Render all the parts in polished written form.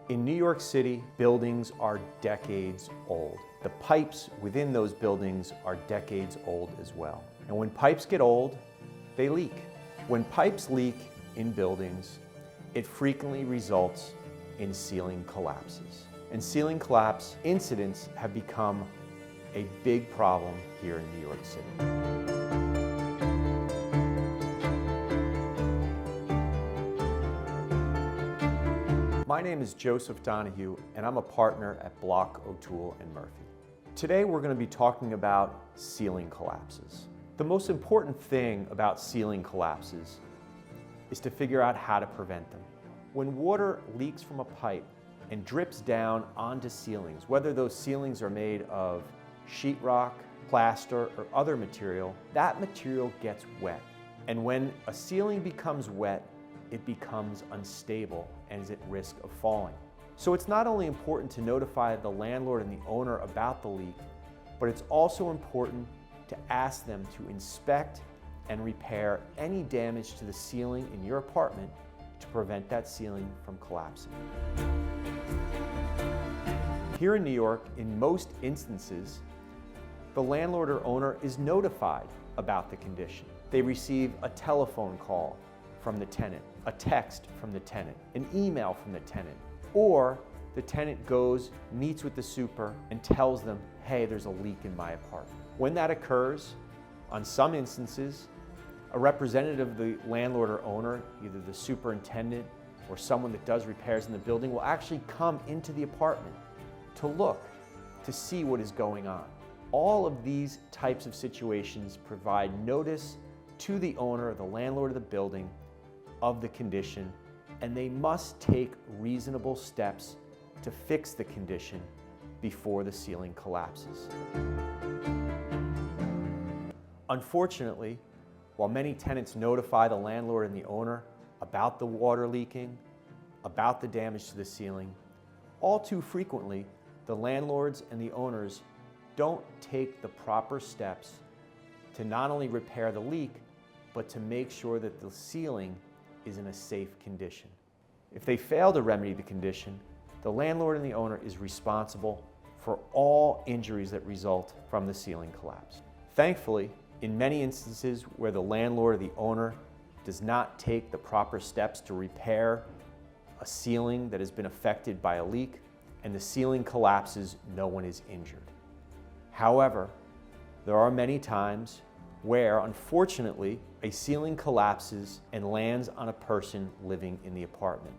In New York City, buildings are decades old. The pipes within those buildings are decades old as well. And when pipes get old, they leak. When pipes leak in buildings, it frequently results in ceiling collapses. And ceiling collapse incidents have become a big problem here in New York City. My name is Joseph Donahue, and I'm a partner at Block, O'Toole & Murphy. Today we're going to be talking about ceiling collapses. The most important thing about ceiling collapses is to figure out how to prevent them. When water leaks from a pipe and drips down onto ceilings, whether those ceilings are made of sheetrock, plaster, or other material, that material gets wet. And when a ceiling becomes wet, it becomes unstable and is at risk of falling. So it's not only important to notify the landlord and the owner about the leak, but it's also important to ask them to inspect and repair any damage to the ceiling in your apartment to prevent that ceiling from collapsing. Here in New York, in most instances, the landlord or owner is notified about the condition. They receive a telephone call from the tenant, a text from the tenant, an email from the tenant, or the tenant goes, meets with the super, and tells them, hey, there's a leak in my apartment. When that occurs, on some instances, a representative of the landlord or owner, either the superintendent or someone that does repairs in the building, will actually come into the apartment to look, to see what is going on. All of these types of situations provide notice to the owner, the landlord of the building, of the condition, and they must take reasonable steps to fix the condition before the ceiling collapses. Unfortunately, while many tenants notify the landlord and the owner about the water leaking, about the damage to the ceiling, all too frequently, the landlords and the owners don't take the proper steps to not only repair the leak, but to make sure that the ceiling is in a safe condition. If they fail to remedy the condition, the landlord and the owner is responsible for all injuries that result from the ceiling collapse. Thankfully, in many instances where the landlord or the owner does not take the proper steps to repair a ceiling that has been affected by a leak and the ceiling collapses, no one is injured. However, there are many times where, unfortunately, a ceiling collapses and lands on a person living in the apartment.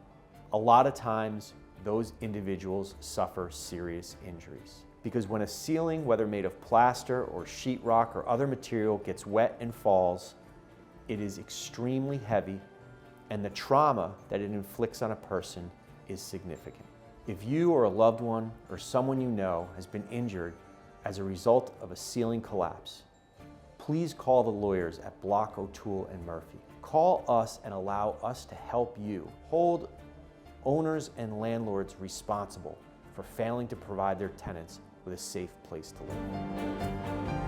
A lot of times, those individuals suffer serious injuries. Because when a ceiling, whether made of plaster or sheetrock or other material, gets wet and falls, it is extremely heavy, and the trauma that it inflicts on a person is significant. If you or a loved one or someone you know has been injured as a result of a ceiling collapse, please call the lawyers at Block, O'Toole & Murphy. Call us and allow us to help you hold owners and landlords responsible for failing to provide their tenants with a safe place to live.